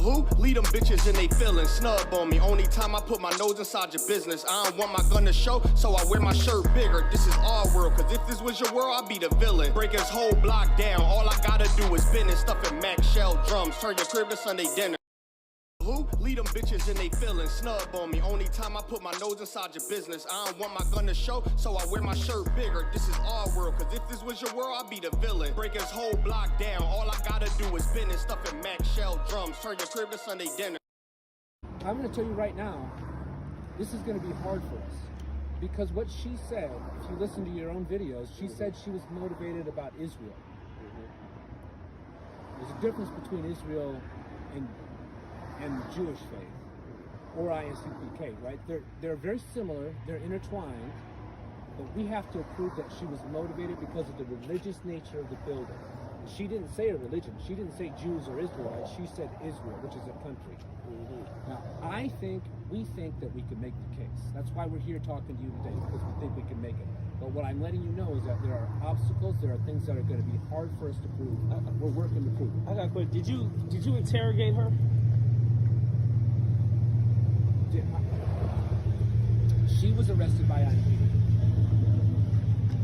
Who? Lead them bitches and they feelin' snub on me. Only time I put my nose inside your business. I don't want my gun to show, so I wear my shirt bigger. This is our world, cause if this was your world, I'd be the villain. Break his whole block down, all I gotta do is business. Stuffing Mac shell drums, turn your crib to Sunday dinner. Who? Lead them bitches and they feelin' snub on me. Only time I put my nose inside your business. I don't want my gun to show, so I wear my shirt bigger. This is our world, cause if this was your world, I'd be the villain. Break his whole block down, all I gotta do is business. Stuffing Mac shell drums, turn your crib to Sunday dinner. I'm going to tell you right now, this is going to be hard for us. Because what she said, if you listen to your own videos, she said she was motivated about Israel. There's a difference between Israel and Jewish faith, or ISUPK, right? They're very similar, they're intertwined, but we have to prove that she was motivated because of the religious nature of the building. She didn't say a religion, she didn't say Jews or Israelites, she said Israel, which is a country. Now, we think that we can make the case. That's why we're here talking to you today, because we think we can make it. But what I'm letting you know is that there are obstacles, there are things that are going to be hard for us to prove. We're working to prove it. I got a question. Did you interrogate her? She was arrested by IMP.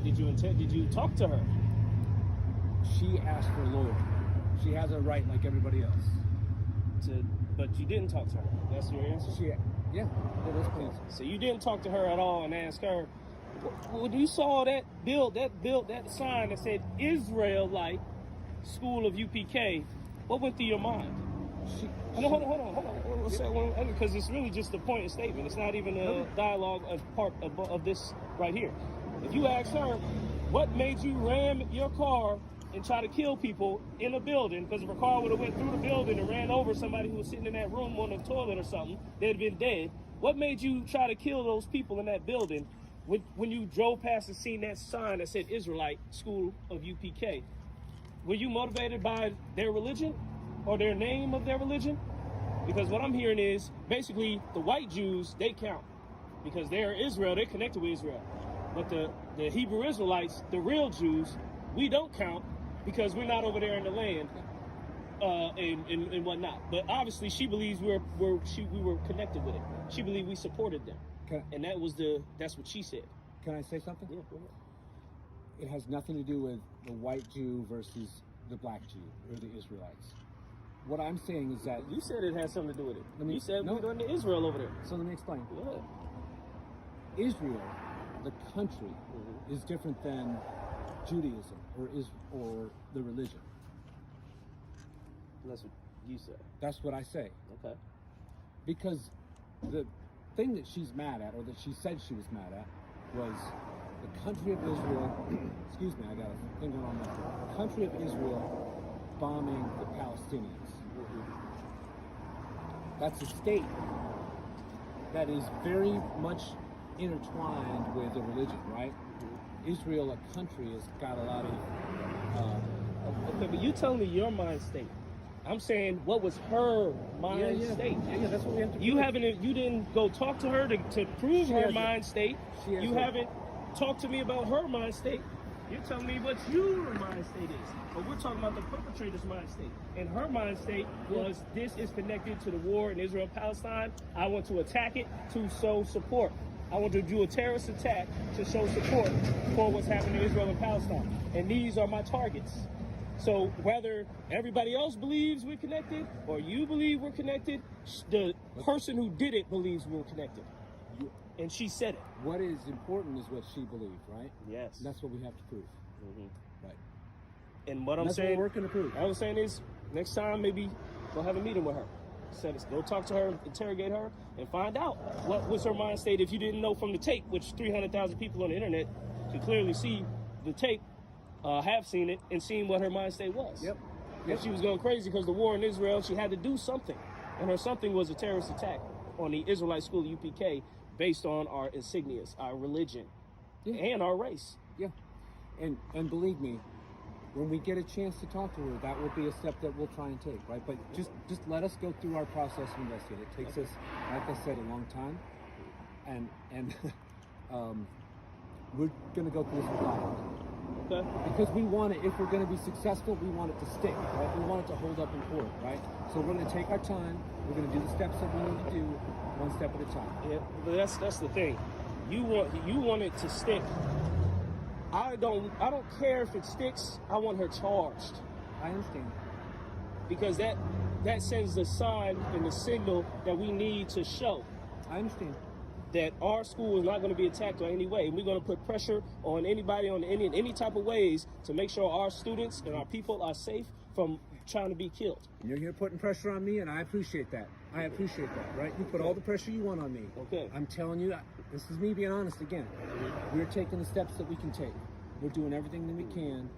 Did you talk to her? She asked for a lawyer. She has a right like everybody else. But you didn't talk to her. That's your answer? Yeah, that's my answer. So you didn't talk to her at all and ask her. When you saw that sign that said Israelite School of UPK, what went through your mind? Hold on. Because it's really just a point of statement. It's not even a dialogue as part of this right here. If you ask her, what made you ram your car and try to kill people in a building, because if her car would have went through the building and ran over somebody who was sitting in that room on the toilet or something, they'd have been dead. What made you try to kill those people in that building when you drove past and seen that sign that said Israelite School of UPK? Were you motivated by their religion or their name of their religion? Because what I'm hearing is basically the white Jews, they count because they're Israel, they're connected with Israel. But the Hebrew Israelites, the real Jews, we don't count because we're not over there in the land and whatnot. But obviously she believes we were connected with it. She believed we supported them. And that's what she said. Can I say something? Yeah, go ahead. It has nothing to do with the white Jew versus the black Jew or the Israelites. What I'm saying is that... You said it has something to do with it. You said we're going to Israel over there. So let me explain. Go ahead. Israel, the country, is different than Judaism or the religion. That's what you said. That's what I say. Okay. Because the thing that she's mad at, or that she said she was mad at, was the country of Israel, excuse me, I got a thing going on there. The country of Israel bombing the Palestinians. That's a state that is very much intertwined with the religion, right? Israel, a country, has got a lot of... Okay, but you telling me your mind state. I'm saying, what was her mind state? Yeah, that's what we have to prove. You didn't go talk to her to prove her mind state. You haven't talked to me about her mind state. You're telling me what your mind state is. But we're talking about the perpetrator's mind state. And her mind state was, this is connected to the war in Israel and Palestine. I want to attack it to show support. I want to do a terrorist attack to show support for what's happening in Israel and Palestine. And these are my targets. So whether everybody else believes we're connected or you believe we're connected, the person who did it believes we're connected. And she said it. What is important is what she believed, right? Yes. And that's what we have to prove. Right. And what that's I'm saying, what we're working to prove. What I'm saying is, next time maybe go have a meeting with her. Go talk to her, interrogate her, and find out what was her mind state. If you didn't know from the tape, which 300,000 people on the internet can clearly see the tape, have seen it and seen what her mind state was. Yep. And she was going crazy because the war in Israel, she had to do something. And her something was a terrorist attack on the Israelite School of UPK based on our insignias, our religion, and our race. Yeah. And believe me, when we get a chance to talk to her, that will be a step that we'll try and take, right? But just let us go through our process of investigating. It takes us, like I said, a long time. And we're going to go through this with God. Okay. Because we want it, if we're going to be successful, we want it to stick, right? We want it to hold up in court, right? So we're going to take our time. We're going to do the steps that we need to do, one step at a time. Yeah, but that's the thing. You want it to stick. I don't care if it sticks. I want her charged. I understand. Because that sends the sign and the signal that we need to show I understand. that our school is not going to be attacked in any way. And we're going to put pressure on anybody in any type of ways to make sure our students and our people are safe from trying to be killed. You're here putting pressure on me, and I appreciate that. I appreciate that, right? You put all the pressure you want on me. Okay. I'm telling you, this is me being honest again. We're taking the steps that we can take. We're doing everything that we can.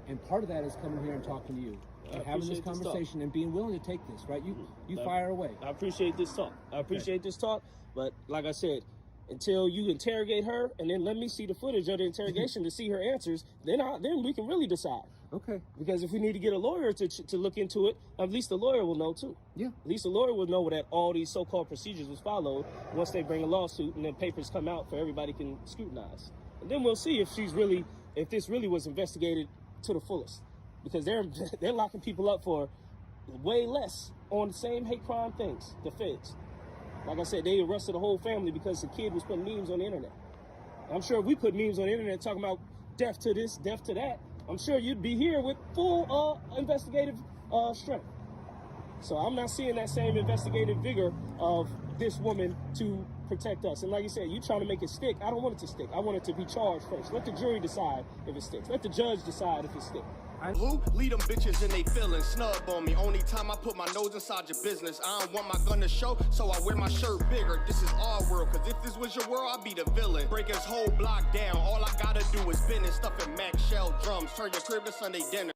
And part of that is coming here and talking to you. And having this conversation and being willing to take this, right? You fire away. I appreciate this talk. I appreciate this talk. But like I said, until you interrogate her and then let me see the footage of the interrogation to see her answers, then we can really decide. Okay. Because if we need to get a lawyer to look into it, at least the lawyer will know too. Yeah. At least the lawyer will know that all these so-called procedures was followed once they bring a lawsuit and then papers come out for everybody can scrutinize. And then we'll see if this really was investigated to the fullest. Because they're locking people up for way less on the same hate crime things, the feds. Like I said, they arrested the whole family because the kid was putting memes on the internet. I'm sure if we put memes on the internet talking about death to this, death to that, I'm sure you'd be here with full investigative strength. So I'm not seeing that same investigative vigor of this woman to protect us. And like you said, you trying to make it stick. I don't want it to stick. I want it to be charged first. Let the jury decide if it sticks. Let the judge decide if it sticks. Who? Lead them bitches and they feelin' snub on me. Only time I put my nose inside your business. I don't want my gun to show, so I wear my shirt bigger. This is our world, cause if this was your world, I'd be the villain. Break his whole block down. All I gotta do is bend and stuff in Mac Shell drums. Turn your crib to Sunday dinner.